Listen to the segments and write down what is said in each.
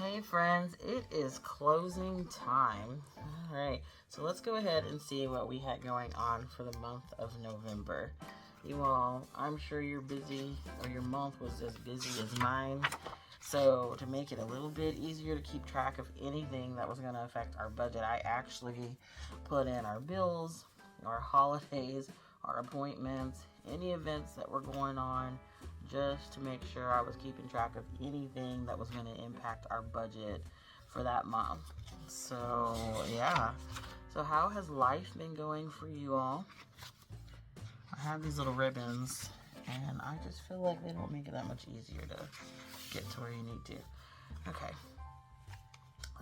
Hey friends, it is closing time. Alright, so let's go ahead and see what we had going on for the month of November. You all, I'm sure you're busy, or your month was as busy as mine. So to make it a little bit easier to keep track of anything that was going to affect our budget, I actually put in our bills, our holidays, our appointments, any events that were going on, just to make sure I was keeping track of anything that was going to impact our budget for that month. So, yeah. So, how has life been going for you all? I have these little ribbons, and I just feel like they don't make it that much easier to get to where you need to. Okay.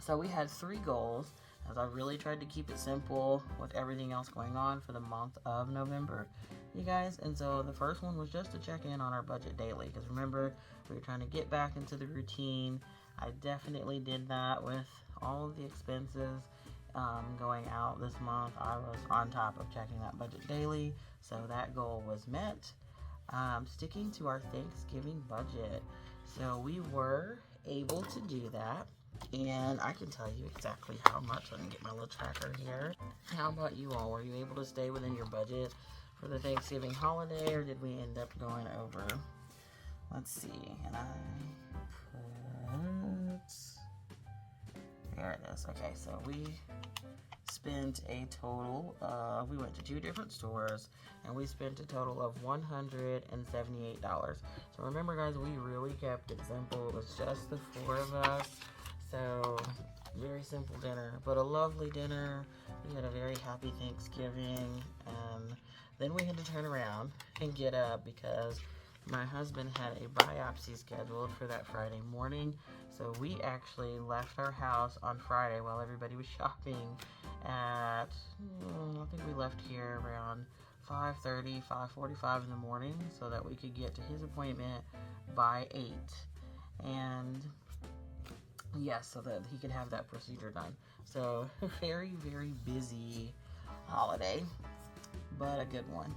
So, we had 3 goals, as I really tried to keep it simple with everything else going on for the month of November, you guys. And so the first one was just to check in on our budget daily, because remember, we were trying to get back into the routine. I definitely did that with all of the expenses going out this month. I was on top of checking that budget daily, so that goal was met. Sticking to our Thanksgiving budget, so we were able to do that. And I can tell you exactly how much. I can get my little tracker here. How about you all? Were you able to stay within your budget for the Thanksgiving holiday, or did we end up going over? Let's see. And I put... There it is. Okay, so we spent a total of... We went to 2 different stores, and we spent a total of $178. So remember, guys, we really kept it simple. It was just the 4 of us. So, very simple dinner, but a lovely dinner. We had a very happy Thanksgiving, and then we had to turn around and get up because my husband had a biopsy scheduled for that Friday morning. So we actually left our house on Friday while everybody was shopping at, I think we left here around 5:30, 5:45 in the morning so that we could get to his appointment by 8. And yes, so that he could have that procedure done. So, very, very busy holiday, but a good one.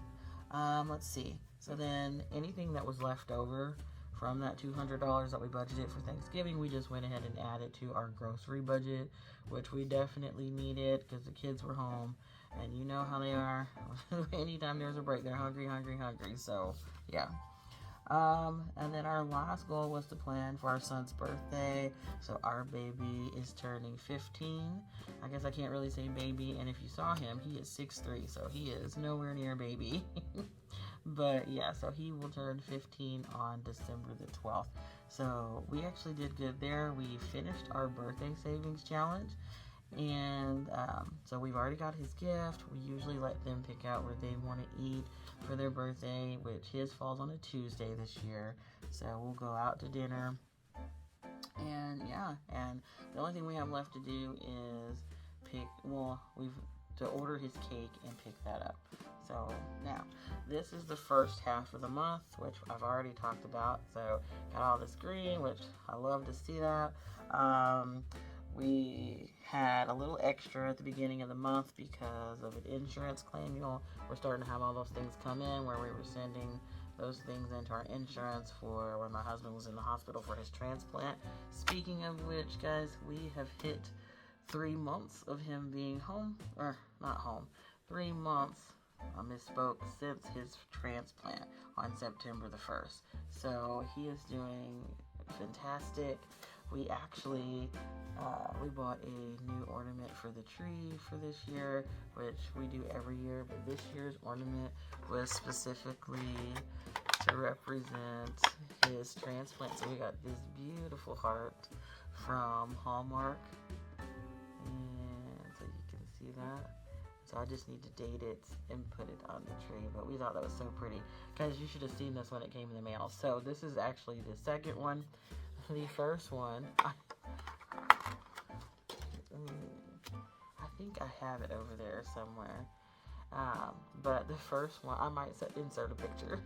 Let's see. So then, anything that was left over from that $200 that we budgeted for Thanksgiving, we just went ahead and added to our grocery budget, which we definitely needed because the kids were home, and you know how they are. Anytime there's a break, they're hungry, hungry, hungry. So, yeah. And then our last goal was to plan for our son's birthday. So our baby is turning 15. I guess I can't really say baby, and if you saw him, he is 6'3", so he is nowhere near baby. But yeah, so he will turn 15 on December the 12th. So we actually did good there. We finished our birthday savings challenge. And so we've already got his gift. We usually let them pick out where they want to eat for their birthday, which his falls on a Tuesday this year. So we'll go out to dinner. And yeah, and the only thing we have left to do is to order his cake and pick that up. So now, this is the first half of the month, which I've already talked about. So got all this green, which I love to see that. We had a little extra at the beginning of the month because of an insurance claim. We're starting to have all those things come in where we were sending those things into our insurance for when my husband was in the hospital for his transplant. Speaking of which, guys, we have hit 3 months of him being home, or not home, 3 months, I misspoke, since his transplant on September the 1st. So he is doing fantastic. We actually, we bought a new ornament for the tree for this year, which we do every year, but this year's ornament was specifically to represent his transplant. So we got this beautiful heart from Hallmark, and so you can see that. So I just need to date it and put it on the tree, but we thought that was so pretty. Guys, you should have seen this when it came in the mail. So this is actually the second one. The first one, I think I have it over there somewhere. But the first one, I might insert a picture.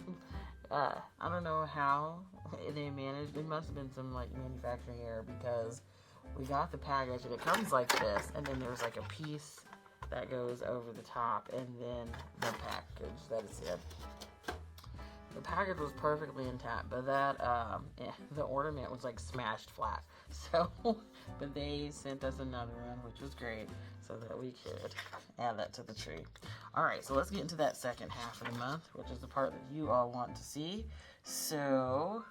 I don't know how they managed. It must have been some like manufacturing error because we got the package and it comes like this, and then there's like a piece that goes over the top, and then the package. That is it. The package was perfectly intact, but that the ornament was like smashed flat. So, but they sent us another one, which was great, so that we could add that to the tree. All right, so let's get into that second half of the month, which is the part that you all want to see. So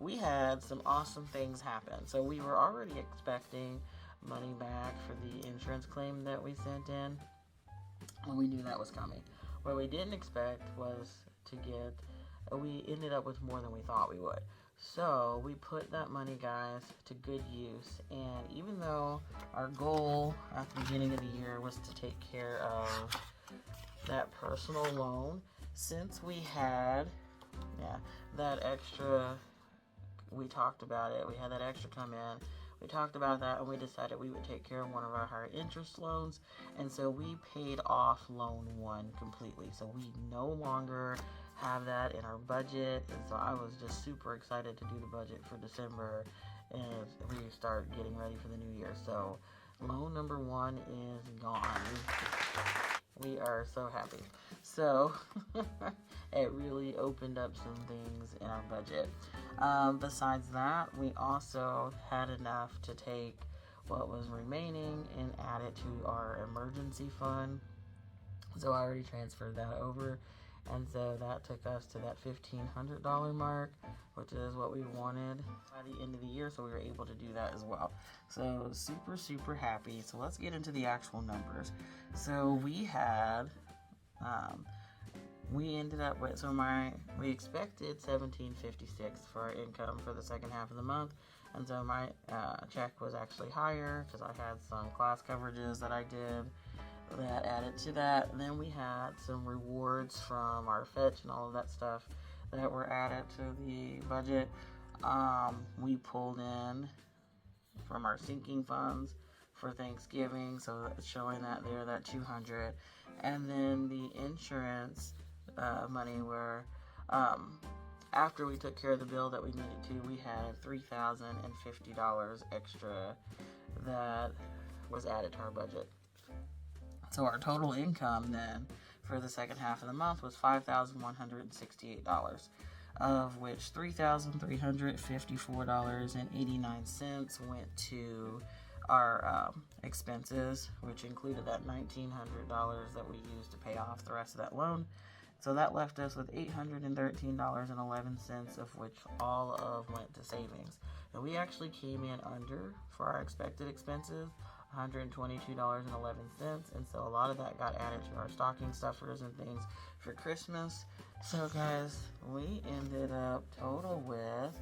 we had some awesome things happen. So we were already expecting money back for the insurance claim that we sent in, and we knew that was coming. What we didn't expect was to get, we ended up with more than we thought we would. So we put that money, guys, to good use. And even though our goal at the beginning of the year was to take care of that personal loan, since we had that extra, we talked about it, we had that extra come in, we talked about that, and we decided we would take care of one of our higher interest loans. And so we paid off loan 1 completely, so we no longer have that in our budget. And so I was just super excited to do the budget for December and we start getting ready for the new year. So loan number 1 is gone. We are so happy. So it really opened up some things in our budget. Besides that, we also had enough to take what was remaining and add it to our emergency fund. So I already transferred that over. And so that took us to that $1,500 mark, which is what we wanted by the end of the year. So we were able to do that as well. So super, super happy. So let's get into the actual numbers. So we had, we ended up with, we expected $1,756 for our income for the second half of the month. And so my check was actually higher because I had some class coverages that I did that added to that. And then we had some rewards from our fetch and all of that stuff that were added to the budget. We pulled in from our sinking funds for Thanksgiving, so it's showing that there, that $200. And then the insurance money, where after we took care of the bill that we needed to, we had $3,050 extra that was added to our budget. So our total income then for the second half of the month was $5,168, of which $3,354.89 went to our expenses, which included that $1,900 that we used to pay off the rest of that loan. So that left us with $813.11, of which all of went to savings. And we actually came in under for our expected expenses, $122.11, and so a lot of that got added to our stocking stuffers and things for Christmas. So guys, we ended up total with,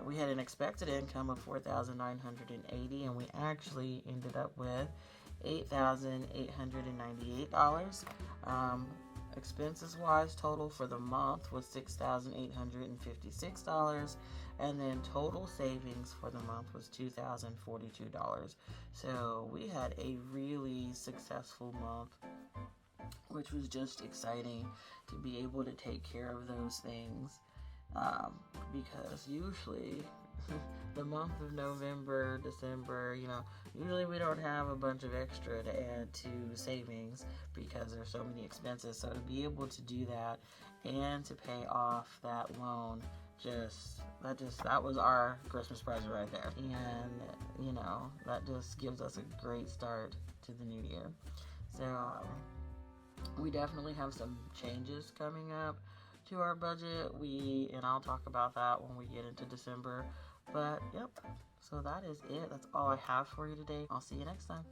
we had an expected income of $4,980, and we actually ended up with $8,898. Expenses wise, total for the month was $6,856, and then total savings for the month was $2,042. So we had a really successful month, which was just exciting to be able to take care of those things, because usually the month of November, December, usually we don't have a bunch of extra to add to savings because there's so many expenses. So to be able to do that and to pay off that loan, that was our Christmas present right there. And, that just gives us a great start to the new year. So we definitely have some changes coming up to our budget. And I'll talk about that when we get into December. But, yep, so that is it. That's all I have for you today. I'll see you next time.